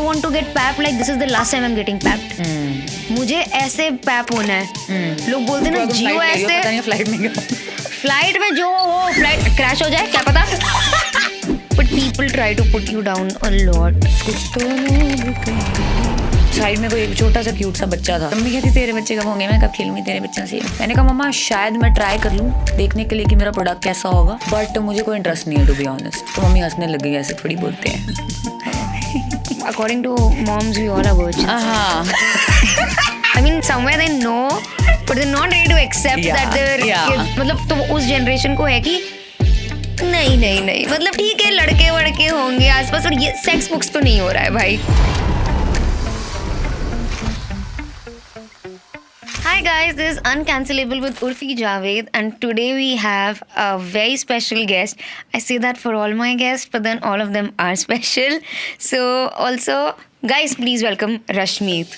want to get pap like this is the last time I'm getting papped. मुझे ऐसे pipe होना है. लोग बोलते ना जियो ऐसे. पता नहीं फ्लाइट में गया. फ्लाइट में जो हो फ्लाइट क्रैश हो जाए क्या पता. But people try to put you down a lot. Side में कोई एक छोटा सा क्यूट सा बच्चा था. मम्मी कहती तेरे बच्चे कब होंगे, मैं कब खेलूंगी तेरे बच्चे से. मैंने कहा मम्मा शायद मैं ट्राई कर लूँ देखने के लिए कि मेरा प्रोडक्ट कैसा होगा, बट मुझे कोई इंटरेस्ट नहीं है टू बी ऑनेस्ट. तो मम्मी हंसने लग गई, ऐसे थोड़ी बोलते हैं. According to moms, we all are virgins. I mean, somewhere they know, but they're not ready to accept that their kids. मतलब तो उस जनरेशन को है कि नहीं मतलब ठीक है लड़के वड़के होंगे आसपास, और ये सेक्स बुक्स तो नहीं हो रहा है भाई. Hi guys, this is Uncancelable with Urfi Javed, and today we have a very special guest. I say that for all my guests, but then all of them are special. So also, guys, please welcome Rashmeet.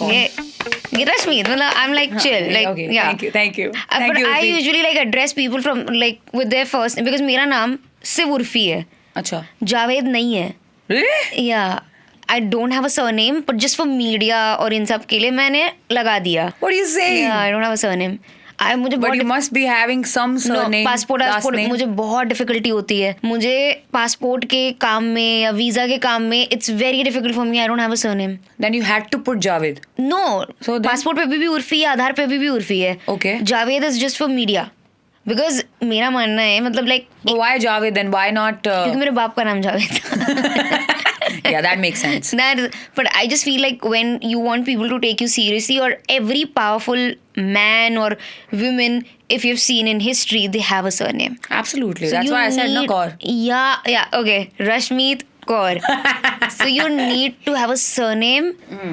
ये Rashmeet, मतलब I'm like chill, like okay, yeah. Thank you. But I usually like address people from like with their first name because मेरा नाम सिर्फ उर्फी है. अच्छा. जावेद नहीं है. Really? Yeah. I don't have a surname, but just for media और इन सब के लिए मैंने लगा दिया. What are you saying? Yeah, I don't have a surname. मुझे But you must be having some surname. Passport मुझे बहुत डिफिकल्टी होती है. मुझे पासपोर्ट के काम में या वीजा के काम में it's very difficult for me. I don't have a surname. Then you had to put Javed. No, So then- passport पे भी उर्फी है, आधार पे भी उर्फी है. Okay. Javed is just for media because मेरा मानना है मतलब like But why Javed then? Why not? क्योंकि मेरे बाप का नाम जावेद था. Yeah, that makes sense. But I just feel like when you want people to take you seriously, or every powerful man or women, if you've seen in history, they have a surname. Absolutely. So That's you why I said no need- Kaur. Yeah, okay. Rashmeet Kaur. So you need to have a surname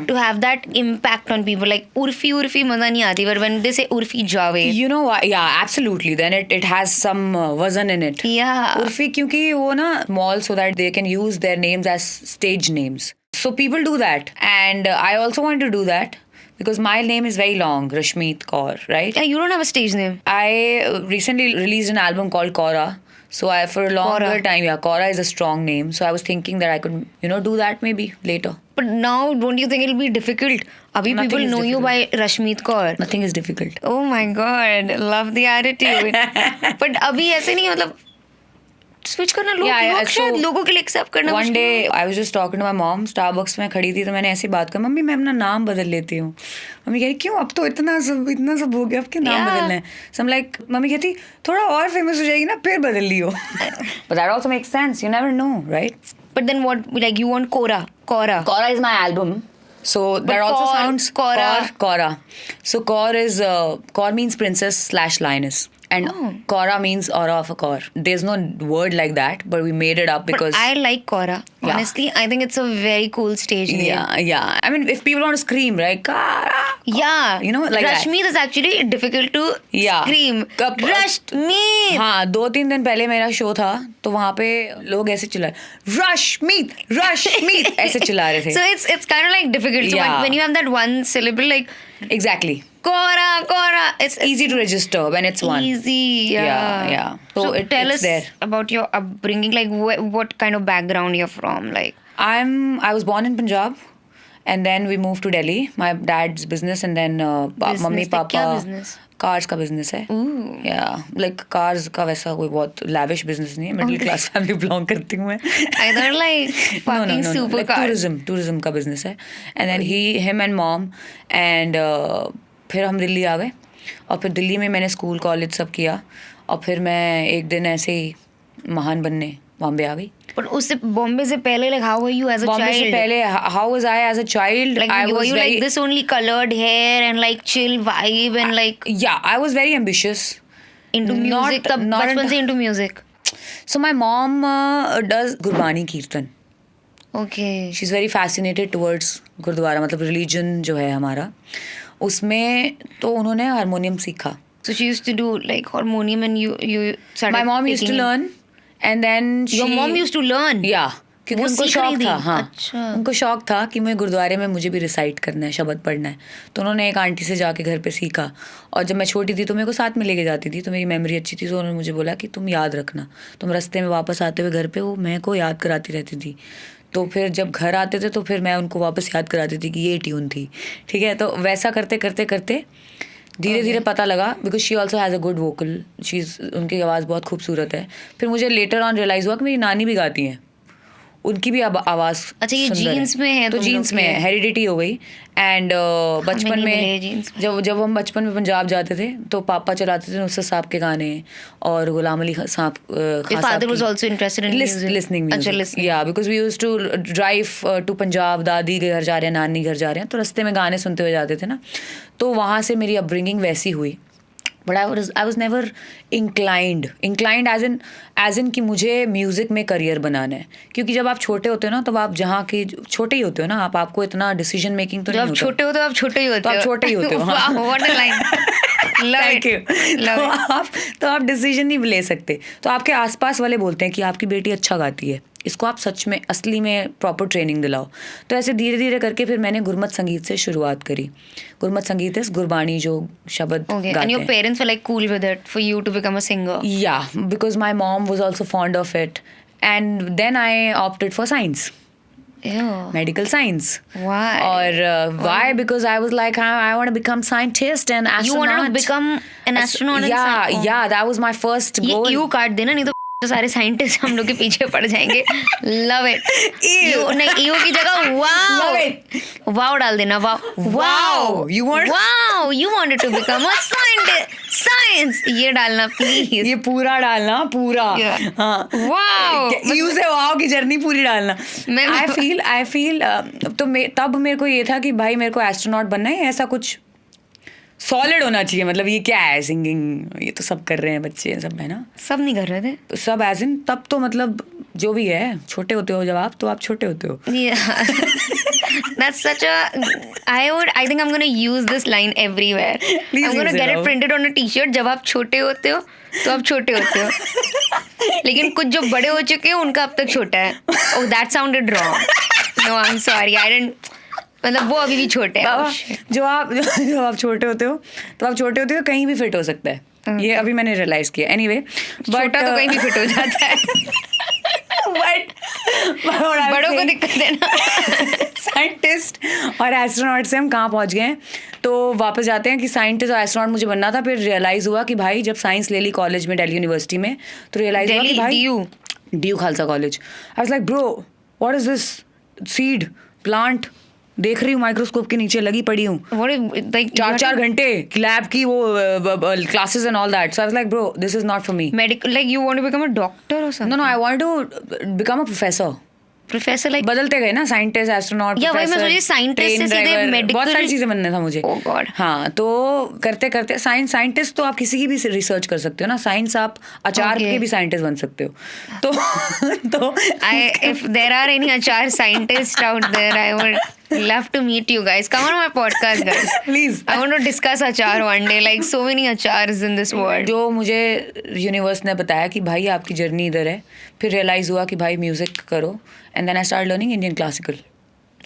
to have that impact on people. Like Urfi maza nahi aati, but when they say Urfi Javed. You know what? Yeah, absolutely. Then it has some wazn in it. Yeah. Urfi क्योंकि वो ना small so that they can use their names as stage names. So people do that, and I also want to do that because my name is very long, Rashmeet Kaur, right? Yeah, you don't have a stage name. I recently released an album called Kaura. So for a longer time, Kaura is a strong name. So I was thinking that I could, do that maybe later. But now, don't you think it'll be difficult? Abhi Nothing people is know you by Rashmeet Kaur. Nothing is difficult. Oh my god, love the attitude. But अभी ऐसे नहीं मतलब switch करना लोग शायद लोगों के लिए accept करना. One day I was just talking to my mom. Starbucks में खड़ी थी तो मैंने ऐसी बात कही, मम्मी मैं अपना नाम बदल लेती हूँ. मम्मी कह रही क्यों, अब तो इतना सब हो गया, अब क्या नाम बदलना है. So I'm like, मम्मी कहती थोड़ा और फेमस हो जाएगी ना फिर बदल लियो. But that also makes sense. You never know, right? But then what, like you want Kaura. Kaura is my album. So that also sounds Kaura. So Kaur means princess/lioness. And Kaura means aura of a Kaur. There's no word like that, but we made it up because... But I like Kaura. Yeah. Honestly, I think it's a very cool stage name. Yeah. I mean, if people want to scream, right? Kaura. Yeah. You know, like Rashmeet is actually difficult to scream. Rashmeet! हाँ, 2-3 दिन पहले मेरा show था, तो वहाँ पे लोग ऐसे चिल्लाए, Rashmeet! ऐसे चिल्ला रहे थे. So it's kind of like difficult. So when you have that one syllable, like... Exactly. Kaura. It's easy to register when it's one. Easy, Yeah. So tell it's us there. about your upbringing, like what kind of background you're from, like. I was born in Punjab, and then we moved to Delhi. My dad's business, and then mummy papa. क्या business? Cars का business है. Yeah, like cars का वैसा कोई बहुत lavish business नहीं है. Middle class family belong करती हूँ मैं. Either like fucking no. super Like cars. tourism का business है. And then him and mom, and फिर हम दिल्ली आ गए, और फिर दिल्ली में मैंने स्कूल कॉलेज सब किया, और फिर मैं एक दिन ऐसे ही महान बनने बॉम्बे आ गई. But उससे बॉम्बे से पहले, like how were you as a Bombay child? से पहले how was I as a child? Like I were was you very, like this only colored hair and like chill vibe and like yeah, I was very ambitious. into music? तब बचपन से into music. So my mom does Gurbani Kirtan. Okay. She's very fascinated towards gurdwara, मतलब religion जो है हमारा, उसमें तो उन्होंने हारमोनियम सीखा. So she used to do like harmonium, and you started. My mom used to learn, and then Your mom used to learn. Yeah. क्योंकि वो उनको सीख शौक रही थी? था. हाँ, अच्छा. उनको शौक था कि मैं गुरुद्वारे में मुझे भी रिसाइट करना है, शब्द पढ़ना है. तो उन्होंने एक आंटी से जाके घर पे सीखा, और जब मैं छोटी थी तो मेरे को साथ में लेके जाती थी, तो मेरी मेमोरी अच्छी थी, तो उन्होंने मुझे बोला कि तुम याद रखना, तुम रास्ते में वापस आते हुए घर पे वो मैं को याद कराती रहती थी. तो फिर जब घर आते थे तो फिर मैं उनको वापस याद कराती थी कि ये ट्यून थी, ठीक है। तो वैसा करते करते करते धीरे धीरे पता लगा, because she also has a good vocal, उनकी आवाज़ बहुत खूबसूरत है। फिर मुझे लेटर ऑन रियलाइज़ हुआ कि मेरी नानी भी गाती हैं, उनकी भी आवाज़ अच्छा, ये जीन्स में है, तो जीन्स में है, हेरिडिटी हो गई। एंड बचपन में जब हम बचपन में पंजाब जाते थे तो पापा चलाते थे नुसरत साहब के गाने और गुलाम अली साहब father was also interested in music. listening अच्छा, music. listening. Yeah, because we used to drive to Punjab, दादी के घर जा रहे हैं, नानी घर जा रहे हैं, तो रास्ते में गाने सुनते हुए जाते थे ना, तो वहाँ से मेरी अपब्रिंगिंग वैसी हुई। But I was never inclined as in कि मुझे म्यूज़िक में करियर बनाना है, क्योंकि जब आप छोटे होते हो ना, तब आप जहाँ के छोटे ही होते हो ना, आपको इतना डिसीजन मेकिंग तो नहीं होता। छोटे हो तो आप छोटे ही होते हो। आप छोटे ही होते हो। What a line, thank you. तो आप डिसीजन नहीं ले सकते, तो आपके आसपास वाले बोलते हैं कि आपकी बेटी अच्छा गाती है, इसको आप सच में असली में प्रॉपर ट्रेनिंग दिलाओ। तो ऐसे धीरे धीरे करके फिर मैंने गुरमत संगीत से शुरुआत करी। गुरमत संगीत इज गुरबाणी जो शब्द गाते and your हैं। parents were like cool with it for you to become a singer? Yeah, because my mom was also fond of it, and then I opted for science. Ew. Medical science. Why? Or why? Because I was like, I want to become scientist and astronaut. You wanted to become an astronaut? Yeah, that was my first goal. ये काट देना, नहीं तो सारे scientist हम लोग के पीछे पड़ जाएंगे। Love it. नहीं, ईओ की जगह wow, wow डाल देना। Wow. You wanted to become a scientist. Science ये डालना प्लीज। ये पूरा डालना, पूरा। हाँ। Wow. यू से वाओ की जर्नी पूरी डालना। I feel तो तब मेरे को ये था कि भाई मेरे को एस्ट्रोनॉट बनना है, ऐसा कुछ सॉलिड होना चाहिए। मतलब ये क्या है, सिंगिंग ये तो सब कर रहे हैं बच्चे, सब है ना, सब नहीं कर रहे थे सब एज इन, तब तो मतलब जो भी है, छोटे होते हो जब आप, तो आप छोटे होते हो। That's such a I think I'm going to use this line everywhere. Please I'm going to use get it it printed on a t-shirt. जब आप छोटे होते हो तो आप छोटे होते हो, लेकिन कुछ जो बड़े हो चुके हैं उनका अब तक छोटा है। Oh, that sounded wrong. No, I'm sorry. I didn't, मतलब वो अभी भी छोटे हैं। जो आप छोटे होते हो, तो आप छोटे होते हो कहीं भी फिट हो सकता है। ये अभी मैंने रियलाइज किया। एनीवे, छोटा तो कहीं भी फिट हो जाता है। बड़ों को दिक्कत है ना। साइंटिस्ट और एस्ट्रोनॉट से हम कहाँ पहुँच गए हैं, तो वापस जाते हैं कि साइंटिस्ट और एस्ट्रोनॉट मुझे बनना था। फिर रियलाइज हुआ कि भाई जब साइंस ले ली कॉलेज में, दिल्ली यूनिवर्सिटी में, तो रियलाइज हुआ कि भाई DU Khalsa college. I was like bro what is this seed plant, देख रही हूँ माइक्रोस्कोप के नीचे लगी पड़ी हूँ, 4 घंटे लैब की वो classes and all that. So I was like bro this is not for me. Medical, like you want to become a doctor or something? No I want to become a professor. Like बदलते गए ना, scientist, astronaut, या वही मैं सोची scientist से सीधे medical, बहुत सारी चीजें बनना था मुझे। ओह गॉड। हाँ, तो करते करते साइंटिस्ट तो आप किसी की भी रिसर्च कर सकते हो ना, साइंस आप अचार के भी साइंटिस्ट बन सकते हो। तो if there are any achar scientists out there, I would love to meet you guys. Come on my podcast, guys. Please. I want to discuss achar one day. Like so many achars in this world. जो मुझे universe ने बताया कि भाई आपकी journey इधर है, फिर रियलाइज हुआ कि भाई म्यूजिक करो, and then I start learning Indian classical.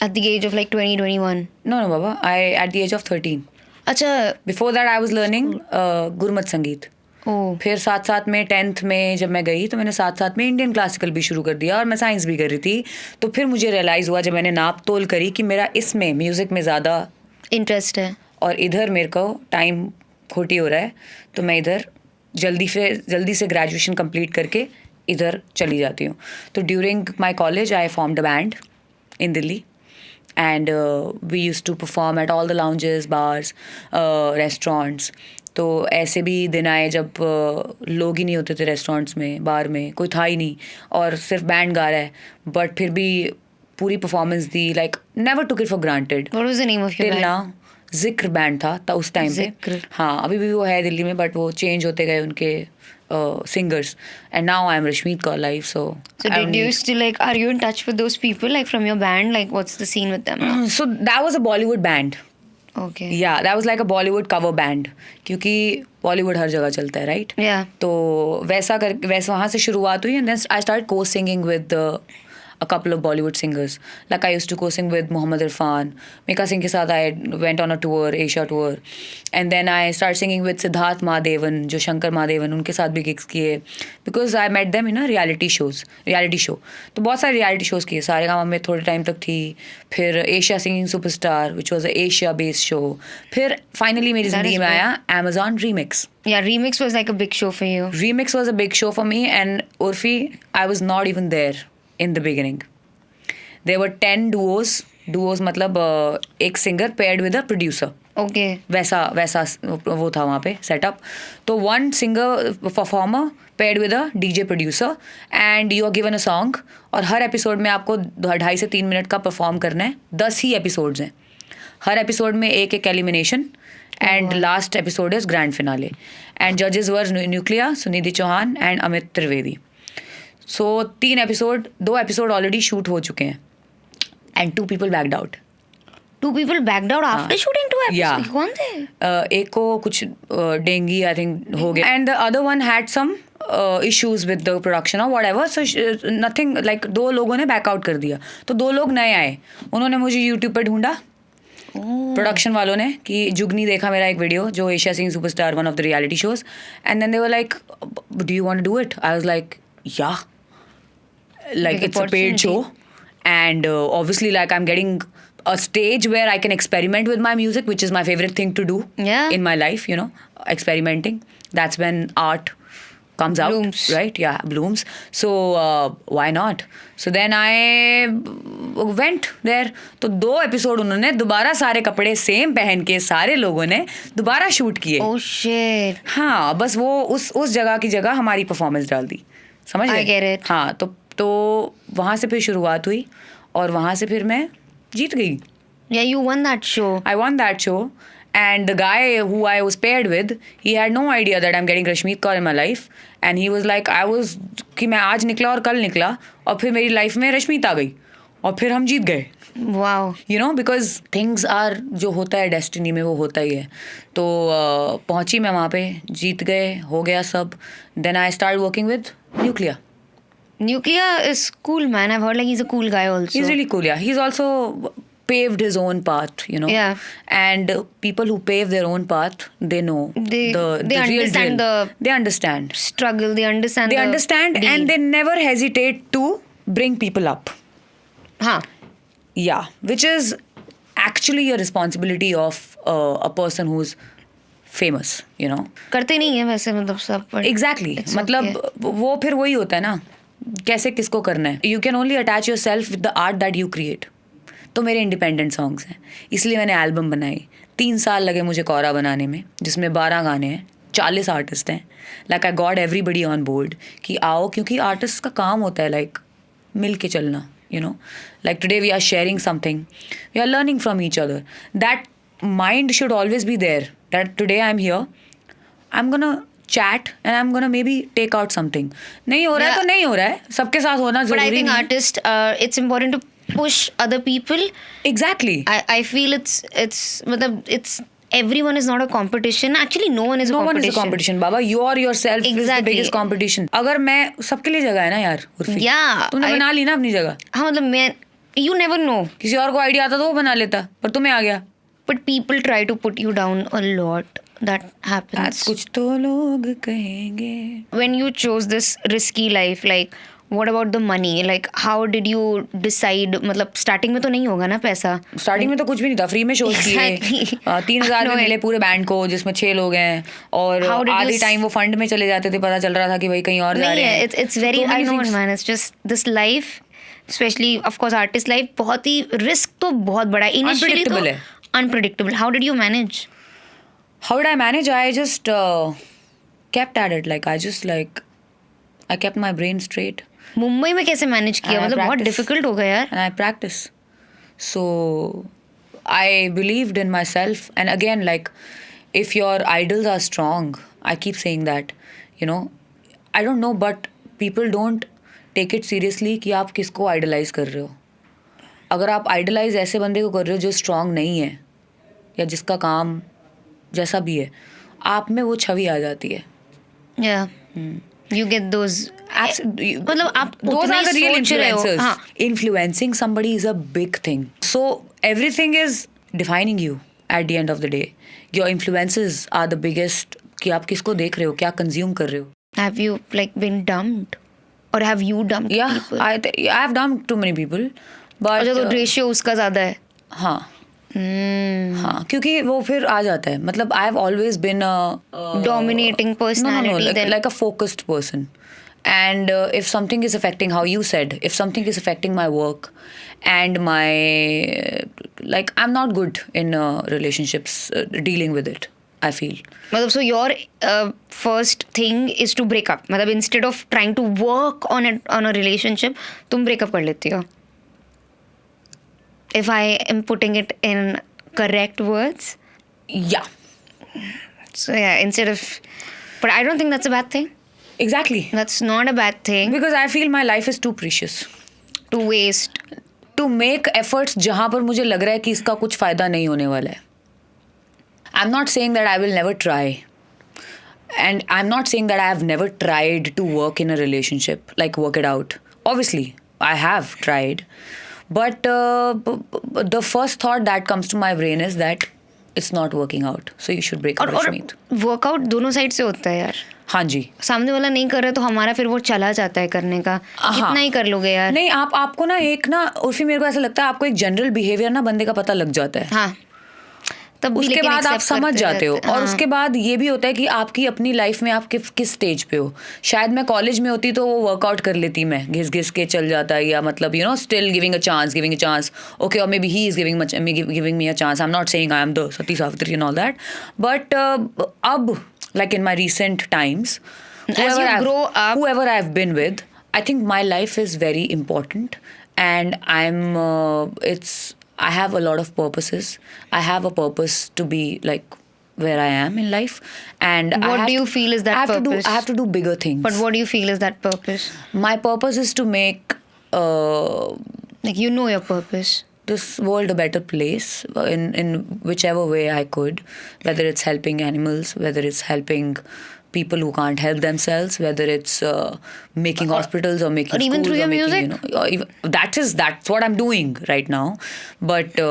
At the age of like 20, 21? No, बाबा, at the age of 13. अच्छा। Before that I was learning Gurmat संगीत। फिर साथ में 10th में जब मैं गई तो मैंने साथ में इंडियन क्लासिकल भी शुरू कर दिया, और मैं साइंस भी कर रही थी। तो फिर मुझे रियलाइज़ हुआ जब मैंने नाप तोल करी कि मेरा इसमें म्यूज़िक में ज़्यादा इंटरेस्ट है, और इधर मेरे को टाइम खोटी हो रहा है, तो मैं इधर जल्दी से ग्रेजुएशन कंप्लीट करके इधर चली जाती हूँ। तो during my college I formed a band in Delhi, and we used to perform at all the lounges, bars, restaurants. तो ऐसे भी दिन आए जब लोग ही नहीं होते थे रेस्टोरेंट्स में, बार में कोई था ही नहीं, और सिर्फ बैंड गा रहा है, बट फिर भी पूरी performance the, like never took it for granted. What was the name of your band? ना जिक्र बैंड था उस टाइम पे। हाँ, अभी भी वो है दिल्ली में, बट वो चेंज होते गए उनके singers, and now I'm Rashmeet Kaur Live. So did you still, like, are you in touch with those people, like from your band? Like, what's the scene with them now? So that was a Bollywood band. Okay. Yeah, that was like a Bollywood cover band, क्योंकि Bollywood हर जगह चलता है, right? Yeah. तो वैसा वहाँ से शुरुआत हुई, and then I started co-singing with a couple of Bollywood singers. Like I used to co-sing with Mohammed Irfan. Mika Singh के साथ I went on a tour, Asia tour. And then I started singing with Siddharth Mahadevan, जो शंकर महादेवन, उनके साथ भी gigs किए. Because I met them in a reality show. तो बहुत सारे reality shows किए. सारेगामा में थोड़े टाइम तक थी. फिर Asia Singing Superstar, which was a Asia based show. फिर finally मेरी जिंदगी में आया Amazon Remix. Yeah, Remix was like a big show for you. Remix was a big show for me, and Urfi, I was not even there in the beginning. There were 10 duos. Duos मतलब एक singer paired with a producer. Okay. वैसा वो था वहाँ पे setup. तो one singer performer paired with a DJ producer and you are given a song और हर episode में आपको 2.5 से 3 मिनट का perform करना है. 10 ही episodes हैं. हर episode में एक elimination. And last episode is grand finale. And judges were Nuclear, Sunidhi Chauhan and Amit Trivedi. So 2 episode already shoot हो चुके हैं. And 2 people backed out. 2 people backed out after shooting 2 episodes? Yeah. कौन थे? एक को कुछ dengue I think हो गया. And the other one had some issues with the production or whatever. So nothing like 2 लोगों ने back out कर दिया. तो 2 लोग नए आए. उन्होंने मुझे YouTube पे ढूंढा. प्रोडक्शन वालों ने कि जुगनी देखा मेरा एक वीडियो जो Asia singing superstar one of the reality shows and then they were like do you want to do it I was like yeah like it's a paid show and obviously like I'm getting a stage where I can experiment with my music, which is my favorite thing to do in my life, you know, experimenting. That's when art comes out, blooms. Right? Yeah, blooms. So why not? So then I went there. तो 2 episode उन्होंने दोबारा सारे कपड़े same पहन के सारे लोगों ने दोबारा शूट किए. Oh shit. हाँ, बस वो उस जगह की जगह हमारी परफॉर्मेंस डाल दी. समझ गए? I get it. हाँ, तो वहाँ से फिर शुरुआत हुई और वहाँ से फिर मैं जीत गई. Yeah, you won that show. I won that show. And the guy who I was paired with, he had no idea that I'm getting Rashmeet Kaur in my life. And he was like, कि मैं आज निकला और कल निकला और फिर मेरी लाइफ में रश्मीत आ गई और फिर हम जीत गए. Wow. You know, because things are जो होता है डेस्टिनी में वो होता ही है. तो पहुंची मैं वहाँ पे, जीत गए, हो गया सब. Then I started working with Nuclear. Nuclear is cool, man. I've heard like he's a cool guy also. He's really cool, yeah. He's also paved his own path, you know. Yeah. And people who pave their own path, they know They the understand real. They understand. Struggle. They understand. They understand deal. and they never hesitate to bring people up. Huh. Yeah, which is actually a responsibility of a person who's famous, you know. करते नहीं है वैसे मतलब सब. Exactly. मतलब वो फिर वही होता है ना, कैसे किसको करना है. You can only attach yourself with the art that you create. तो मेरे इंडिपेंडेंट सॉन्ग्स हैं, इसलिए मैंने एल्बम बनाई. 3 साल लगे मुझे कौरा बनाने में, जिसमें 12 गाने हैं, 40 आर्टिस्ट हैं. Like I got everybody on board कि आओ, क्योंकि आर्टिस्ट का काम होता है लाइक मिल के चलना, you know. Like today we are sharing something, we are learning from each other. That mind should always be there, that today I'm here, I'm gonna chat and I'm gonna maybe take out something. नहीं हो रहा है तो नहीं हो रहा है, सबके साथ होना जरूरी नहीं. But I think artists, it's important to push other people. Exactly. I feel it's everyone is not a competition. Actually, no one is a competition. No one is a competition, Baba. You are yourself is the biggest competition. अगर मैं सबके लिए जगह है ना यार, Urfi. Yeah. तूने बना ली ना अपनी जगह. हाँ मतलब मैं, you never know. किसी और को आइडिया आता तो वो बना लेता, पर तुम्हें आ गया. But people try to put you down a lot. That happens. कुछ तो लोग कहेंगे. When you chose this risky life, like what about the money? Like how did you decide? मतलब starting में तो नहीं होगा ना पैसा. Starting में तो कुछ भी नहीं था, फ्री में शोज किए. 3,000 में मिले पूरे बैंड को, जिसमें 6 लोग हैं, और आधी टाइम वो फंड में चले जाते थे, पता चल रहा था कि भाई कहीं और जा रहे हैं. It's very, I know man, it's just this life, especially of course artist life, बहुत ही risk तो बहुत बड़ा है. Initially तो unpredictable. How did you manage? How did I manage? I just kept at it. Like I kept my brain straight. Mumbai में कैसे manage किया? मतलब बहुत डिफिकल्ट हो गया यार. And I practice. So I believed in myself. And again, like if your idols are strong, I keep saying that, you know, I don't know, but people don't take it seriously कि आप किसको idolize कर रहे हो. अगर आप idolize ऐसे बंदे को कर रहे हो जो strong नहीं है, या जिसका काम जैसा भी है, आप में वो छवि आ जाती है. Yeah. You get those मतलब आप those उतना are the ही real सोच रहे हो। influencers. हाँ, Influencing somebody is a big thing. So everything is defining you at the end of the day. Your influences are the biggest. कि आप किसको देख रहे हो, क्या कंज्यूम कर रहे हो. have you like been dumped or have you dumped Yeah, people? I've dumped too many people. But अच्छा, तो रेशियो उसका ज्यादा है। हाँ हाँ, क्योंकि वो फिर आ जाता है. मतलब I have always been Dominating personality then. like a focused person. And if something is affecting, how you said, if something is affecting my work and my like, I'm not good in relationships, dealing with it, I feel. मतलब so your first thing is to break up, मतलब instead of trying to work on a relationship तुम break up कर लेती हो, if I am putting it in correct words. Yeah, So yeah, instead of, but I don't think that's a bad thing. exactly. That's not a bad thing Because I feel my life is too precious to waste. to make efforts जहाँ पर मुझे लग रहा है कि इसका कुछ फायदा नहीं होने वाला है. I'm not saying that I will never try. And I'm not saying that I have never tried to work in a relationship, like work it out. Obviously, I have tried. But the first thought that comes to my brain is that it's not working out. So you should break up with me. Workout दोनों side से होता है यार. हाँ जी. सामने वाला नहीं कर रहा तो हमारा फिर वो चला जाता है करने का. कितना ही कर लोगे यार. नहीं, आपको ना एक ना, और फिर मेरे को ऐसा लगता है आपको एक जनरल बिहेवियर ना बंदे का पता लग जाता है. हाँ, तब भी उसके लेकिन बाद आप accept समझ करते जाते हो. रहते हैं. और हाँ. उसके बाद ये भी होता है कि आपकी अपनी लाइफ में आप किस स्टेज पे हो. शायद मैं कॉलेज में होती तो वो वर्कआउट कर लेती, मैं घिस घिस के चल जाता, या मतलब you know still giving a chance okay, और maybe he is giving me a chance. I am not saying I am the Sati Savitri and all that, but अब like in my recent times, As you grow up, whoever I've been with, I think my life is very important, and I have a lot of purposes. I have a purpose to be like where I am in life, and What do you feel is that purpose? I have to do bigger things. But what do you feel is that purpose? My purpose is to make Like you know your purpose. this world a better place in whichever way I could, whether it's helping animals, whether it's helping people who can't help themselves, whether it's making hospitals or making or even schools through your or making, music. you know, or even, that's what I'm doing right now. But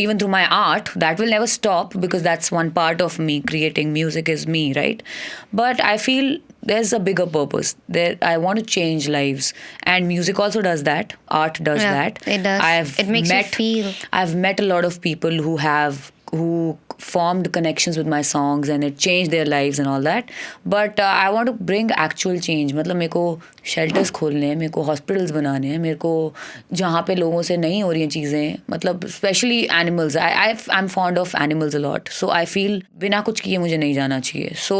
even through my art, that will never stop, because that's one part of me. Creating music is me, right? But I feel there's a bigger purpose there. I want to change lives, and music also does that. Art does Yeah, that. it does. It makes you feel. I've met a lot of people who formed connections with my songs, and it changed their lives and all that. But I want to bring actual change. मतलब मेरे को shelters खोलने हैं, मेरे को hospitals बनाने हैं, मेरे को जहाँ पे लोगों से नहीं हो रही हैं चीज़ें, मतलब especially animals. I'm fond of animals a lot. So I feel बिना कुछ किए मुझे नहीं जाना चाहिए. So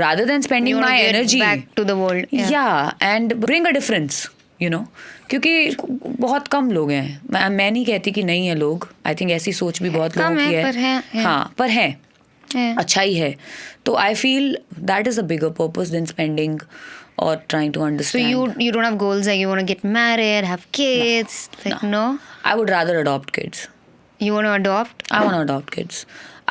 rather than spending You wanna my get energy back to the world. yeah, and bring a difference, you know. क्योंकि बहुत कम लोग हैं. मैं नहीं कहती कि नहीं है लोग. आई थिंक ऐसी सोच भी बहुत लोगों की है. पर है. हाँ, पर है. Yeah. अच्छा ही है. तो I feel that is a bigger purpose than spending or trying to So understand. you don't have goals like you want to get married, have kids, like no. I would rather adopt kids. You want to adopt? I want to adopt kids.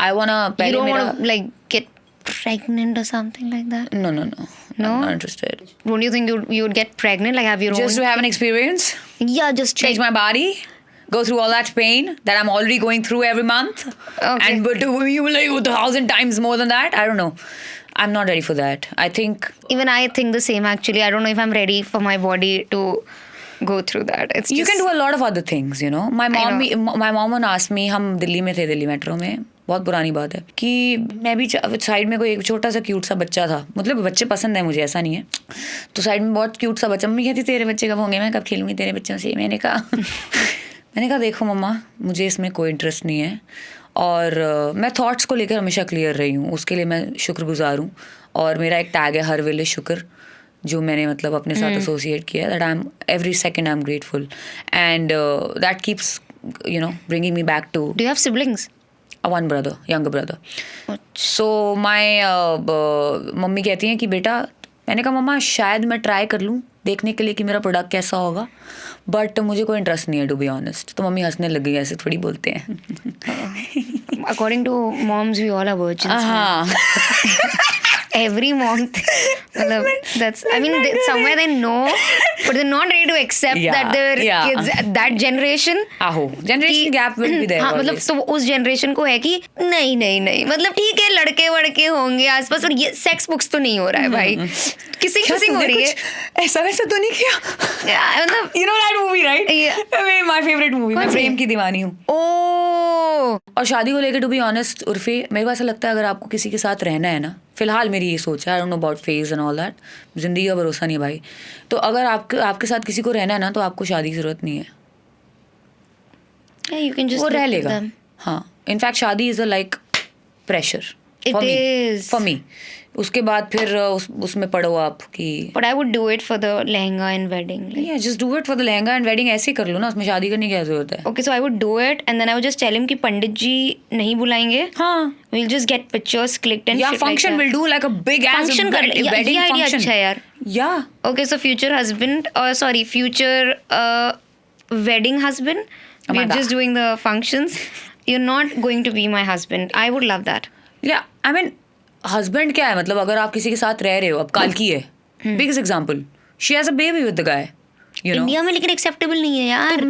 I want to. You don't want to like get pregnant or something like that? No. No? I'm not interested. Don't you think you would get pregnant, like have your Just own? to have an experience, Yeah, just change my body, go through all that pain that I'm already going through every month, Okay. and but you will like 1,000 times more than that. I don't know. I'm not ready for that. I think Even I think the same actually. I don't know if I'm ready for my body to go through that. It's you just, can do a lot of other things, you know. My mom would ask me, हम दिल्ली में थे, Delhi metro में, बहुत पुरानी बात है, कि मैं भी साइड में कोई एक छोटा सा क्यूट सा बच्चा था. मतलब बच्चे पसंद है मुझे, ऐसा नहीं है. तो साइड में बहुत क्यूट सा बच्चा, मम्मी कहती तेरे बच्चे कब होंगे, मैं कब खेलूंगी तेरे बच्चों से. मैंने कहा देखो मम्मा, मुझे इसमें कोई इंटरेस्ट नहीं है, और मैं थॉट्स को लेकर हमेशा क्लियर रही हूँ. उसके लिए मैं शुक्रगुजार हूँ. और मेरा एक टैग है हर वेले शुक्र, जो मैंने मतलब अपने साथ एसोसिएट किया. That I am every second I am grateful, and that keeps you know bringing me back to. do you have siblings? One brother, younger brother. So my mummy कहती हैं कि बेटा, मैंने कहा मम्मा शायद मैं ट्राई कर लूँ देखने के लिए कि मेरा प्रोडक्ट कैसा होगा, बट मुझे कोई इंटरेस्ट नहीं है टू बी ऑनेस्ट. तो मम्मी हंसने लग गई, ऐसे थोड़ी बोलते हैं. According to moms, we all are virgins. हाँ. every mom मतलब that's I mean somewhere they know but they're not ready to accept that their kids that generation generation gap will be there हाँ मतलब always. तो उस generation को है कि नहीं मतलब ठीक है लड़के वड़के होंगे आसपास और ये सेक्स बुक्स तो नहीं हो रहा है भाई किसी हो रही है ऐसा वैसा तो नहीं किया मतलब you know that movie right my favorite movie मैं प्रेम की दीवानी हूँ और शादी को लेकर टू बी ऑनेस्ट उर्फी मेरे को ऐसा लगता है अगर आपको किसी के साथ रहना है ना फिलहाल मेरी ये सोच है आई don't know about phase and all that जिंदगी का भरोसा नहीं भाई तो अगर आपके साथ किसी को रहना है ना तो आपको शादी की जरूरत नहीं है you can just वो रह live with लेगा them. हाँ इनफैक्ट शादी is a like pressure It is. For me उसके बाद फिर उसमें पढ़ो आप कि But I would do it for the lehenga and wedding. Like, just do it for the lehenga and wedding ऐसे ही कर लो ना उसमें शादी करने की क्या जरूरत है okay, so I would do it and then I would just tell him कि पंडित जी नहीं बुलाएंगे. हाँ We'll just get pictures clicked and yeah shit function like will that. Do like a big age Function कर ले. Wedding ये idea function अच्छा है यार. या Okay, so future husband or sorry, future wedding husband. Oh my We're God. just doing the functions. You're not going to be my husband. I would love that. या I mean husband क्या है मतलब अगर आप किसी के साथ रह रहे हो अब कालकी है biggest example she has a baby with the guy you know India में लेकिन एक्सेप्टेबल नहीं है यार.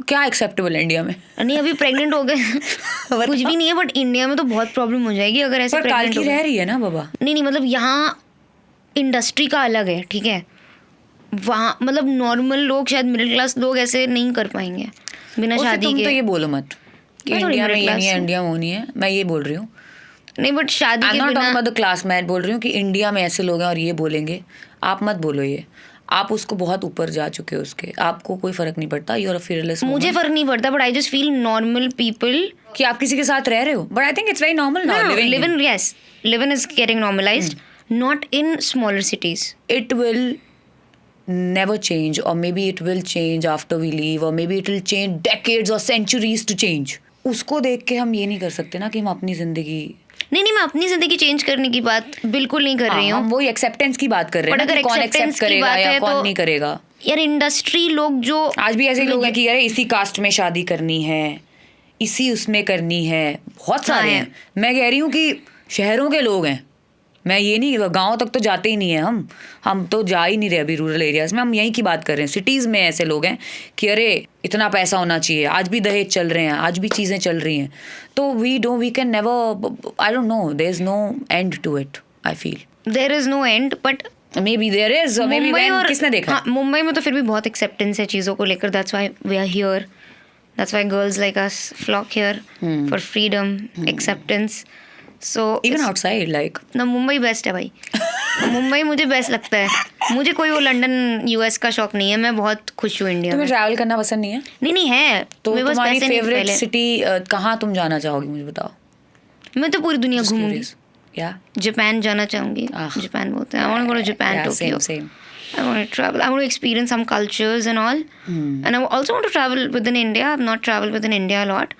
क्या एक्सेप्टेबल है इंडिया में नहीं अभी प्रेग्नेंट हो गए कुछ भी नहीं है बट इंडिया में तो बहुत प्रॉब्लम हो जाएगी अगर ऐसे पर प्रेग्नेंट कालकी हो रह रही है ना बाबा नहीं मतलब यहाँ इंडस्ट्री का अलग है ठीक है वहाँ मतलब नॉर्मल लोग शायद मिडिल क्लास लोग ऐसे नहीं कर पाएंगे बिना शादी तुम के तो ये बोलो मत कि मैं थोड़ी इंडिया में middle ये नहीं class है हूँ। इंडिया में वो नहीं है मैं ये बोल रही हूँ नहीं बट शादी आई के एम नॉट टॉकिंग बिना अबाउट द क्लास मैं बोल रही हूँ कि इंडिया में ऐसे लोग हैं और ये बोलेंगे आप मत बोलो ये आप उसको बहुत ऊपर जा चुके हो उसके आपको कोई फर्क नहीं पड़ता यू आर अ फियरलेस मुझे फर्क नहीं पड़ता but I just feel normal people कि आप किसी के साथ रह रहे हो but I think it's very normal now live in yes live in is getting normalized not in smaller cities it will never change or maybe it will change after we leave or maybe it will change decades or centuries to change उसको देख के हम ये नहीं कर सकते ना कि हम अपनी जिंदगी नहीं मैं अपनी जिंदगी चेंज करने की बात बिल्कुल नहीं कर रही हूँ हम वही एक्सेप्टेंस की बात कर रहे हैं But ना कि अगर कौन acceptance एक्सेप्ट की करेगा बात या है कौन तो- नहीं करेगा यार इंडस्ट्री लोग जो आज भी ऐसे लोग हैं कि अरे इसी कास्ट में शादी करनी है इसी उसमें करनी है बहुत सारे हाँ, हैं मैं कह रही हूँ कि शहरों के लोग हैं मैं ये नहीं गांव तक तो जाते ही नहीं है हम तो जा ही नहीं रहे अभी रूरल एरियाज में हम यहीं की बात कर रहे हैं सिटीज़ में ऐसे लोग हैं कि अरे इतना पैसा होना चाहिए आज भी दहेज चल रहे हैं आज भी चीज़ें चल रही हैं तो we can never I don't know there is no end to it I feel there is no end but maybe there is maybe किसने देखा हाँ, मुंबई में तो फिर भी बहुत एक्सेप्टेंस है चीज़ों को लेकर that's why we are here that's why girls like us flock here for freedom acceptance so even outside like ना मुंबई बेस्ट है भाई मुंबई मुझे बेस्ट लगता है मुझे कोई वो लंदन यूएस का शौक नहीं है मैं बहुत खुश हूँ इंडिया में तुम्हें ट्रैवल करना पसंद नहीं है नहीं है तो मेरे पास तुम्हारी पैसे नहीं फेवरेट पहले। सिटी कहाँ तुम जाना चाहोगी मुझे बताओ मैं तो पूरी दुनिया घूमूंगी या जापान जाना चाहूंगी जापान बोलते हैं I want to go to Japan Tokyo same I want to travel. I want to experience some cultures and all. And I also want to travel within India. I've not traveled within India a lot.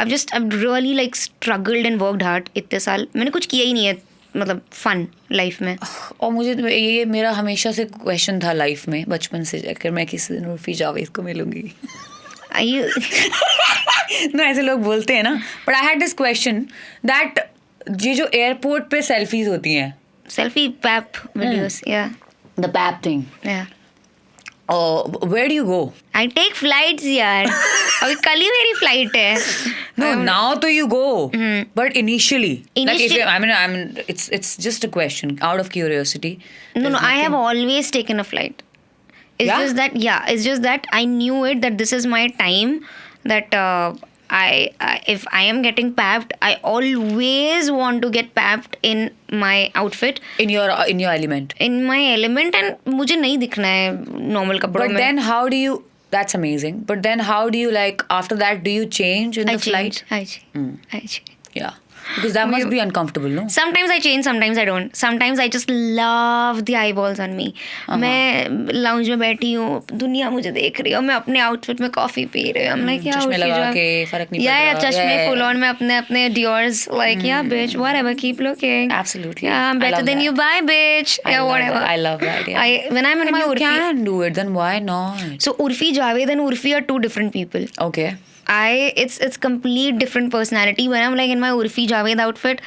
I've really like struggled and worked hard इतने साल. मैंने कुछ किया ही नहीं है मतलब fun life में. और मुझे तो ये मेरा हमेशा से क्वेश्चन था लाइफ में बचपन से जाकर मैं किसी दिन उर्फी जावेद को मिलूंगी ना ऐसे लोग बोलते हैं ना but I had this question that ये जो एयरपोर्ट पे सेल्फीज होती हैं Selfie pap videos. Yeah. The pap thing Yeah. Where do you go I take flights यार. अभी कल ही मेरी flight है. No, now do you go? But initially, like if Initially- I mean, it's just a question out of curiosity. No, I have always taken a flight. It's Yeah? it's just that I knew it that this is my time that if I am getting papped, I always want to get papped in my outfit, in your element. in my element and मुझे नहीं दिखना है normal कपड़ों But में. then how do you? That's amazing. But then how do you like after that? Do you change in I the flight? change. I change. Yeah, because that must be uncomfortable, no? Sometimes I change, sometimes I don't. Sometimes I just love the eyeballs on me. मैं lounge में बैठी हूँ दुनिया मुझे देख रही है और मैं अपने आउटफिट में कॉफी पी रही हूँ. I'm like yeah, चश्मे लगा के फर्क नहीं पड़ रहा. चश्मे Yeah. full on में अपने Dior's like yeah bitch whatever keep looking. Absolutely. Yeah, I'm I better love than that. you bye bitch. I Yeah, love whatever. that. I love that. Yeah. When I'm in And my you Urfi. can do it. Then why not? So Urfi Javed and Urfi are two different people. Okay. It's complete different personality. When I'm like in my Urfi Javed outfit,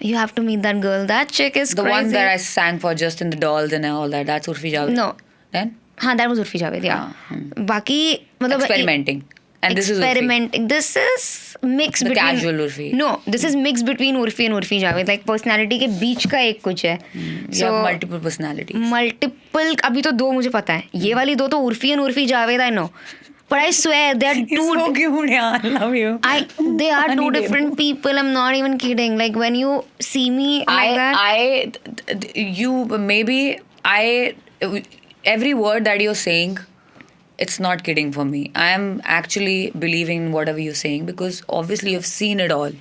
You have to meet that girl. That chick is The crazy. one that I sang for just in the dolls and all that. That's Urfi Javed. No. Then हाँ, that was Urfi Javed. Yeah. बाकी मतलब experimenting. And this is Urfi. experimenting. This is mix The between casual Urfi. No, this is mix between Urfi and Urfi Javed. Like personality के बीच का एक कुछ है. You have multiple personalities. Multiple. अभी तो 2 मुझे पता है. ये वाली 2 तो Urfi and Urfi Javed I know. But I swear they are It's so cute, yeah. I love you. They are two different people. I'm not even kidding. Like when you see me like that. Every word that you're saying, it's not kidding for me. I am actually believing in whatever you're saying because obviously you've seen it all.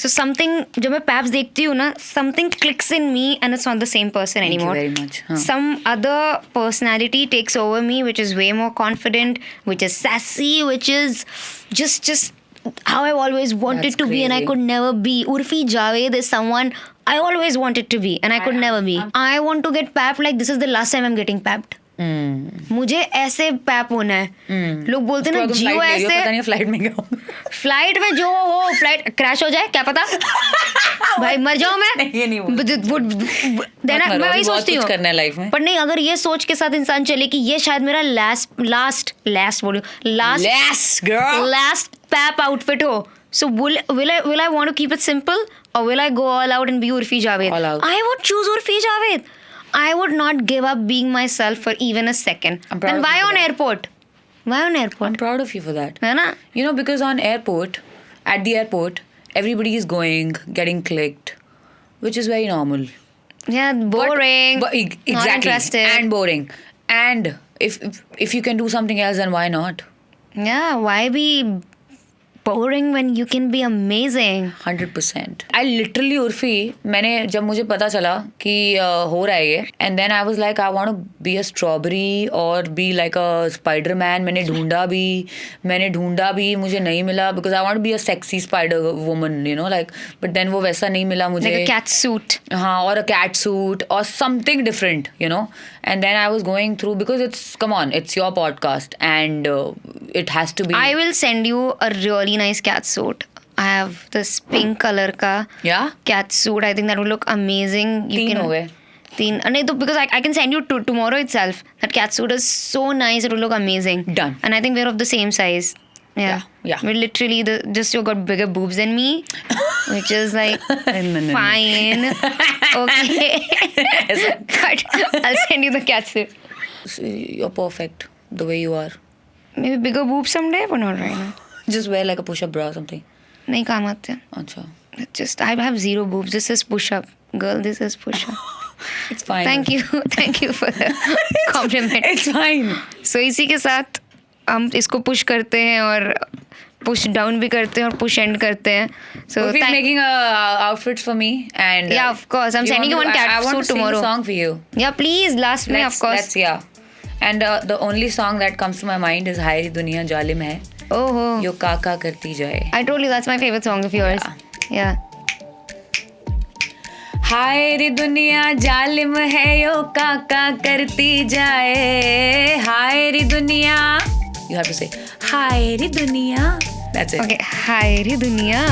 So something, जब मैं Paps देखती हूँ ना, something clicks in me and it's not the same person anymore. Thank you very much. Huh. Some other personality takes over me, which is way more confident, which is sassy, which is just how I always wanted That's to be and I crazy. could never be. Urfi Javed is someone I always wanted to be and I could never be. I want to get papped like this is the last time I'm getting papped. मुझे ऐसे pipe होना है. लोग बोलते ना जियो ऐसे. पता नहीं फ्लाइट में क्या फ्लाइट में जो हो फ्लाइट क्रैश हो जाए क्या पता. भाई मर जाऊं मैं. ये नहीं देना मैं वही सोचती हूँ करना है लाइफ में. पर नहीं अगर ये सोच के साथ इंसान चले कि ये शायद मेरा लास्ट पैप आउटफिट हो. So will I want to keep it simple or will I go all out and be Urfi Javed? All out. I would choose Urfi Javed. I would not give up being myself for even a second. I'm proud And of why you for on that. airport? Why on airport? I'm proud of you for that. है ना? You know, because at the airport, everybody is getting clicked, which is very normal. Yeah, boring. But exactly. Not interested. And boring. And if you can do something else, then why not? Yeah, why be boring when you can be amazing? 100%. I literally Urfi, जब मुझे पता चला कि हो रहा है ये, and then I was like, I want to be a strawberry or be like a Spider-Man. मैंने ढूंढा भी मुझे नहीं मिला because I want to be a sexy spider woman, you know, like, but then वो वैसा नहीं मिला मुझे. Like a cat suit. हाँ, or a cat suit or something different, you know. And then I was going through because it's your podcast and it has to be. I will send you a really nice cat suit. I have this pink color का Yeah? cat suit. I think that would look amazing. तीन हो गए. नहीं तो because I can send you tomorrow itself. That cat suit is so nice. It will look amazing. Done. And I think we're of the same size. Yeah. Yeah. We're literally just you got bigger boobs than me, which is like No. fine. Okay. But I'll send you the cat suit. You're perfect the way you are. Maybe bigger boobs someday, but not right now. Just wear like a push-up bra or something. नहीं काम आते हैं. Acha. Just I have 0 boobs. This is push up. Girl, this is push up. It's fine. Thank you for the compliment. It's fine. So इसी के साथ हम इसको push करते हैं और push down भी करते हैं और push end करते हैं. So Urfi's making outfits for me and yeah, of course. I'm sending you one cat I want suit to sing tomorrow. a song for you. Yeah, please last me of course. And the only song that comes to my mind is Hairi Duniya Jalim Hai. Oh. Yo Kaka Karti Jaye. I told you that's my favorite song of yours. Yeah. हाय रे दुनिया जालिम है यो काका करती जाए हाय रे दुनिया you have to say हाय रे दुनिया that's it Okay, hi रे दुनिया.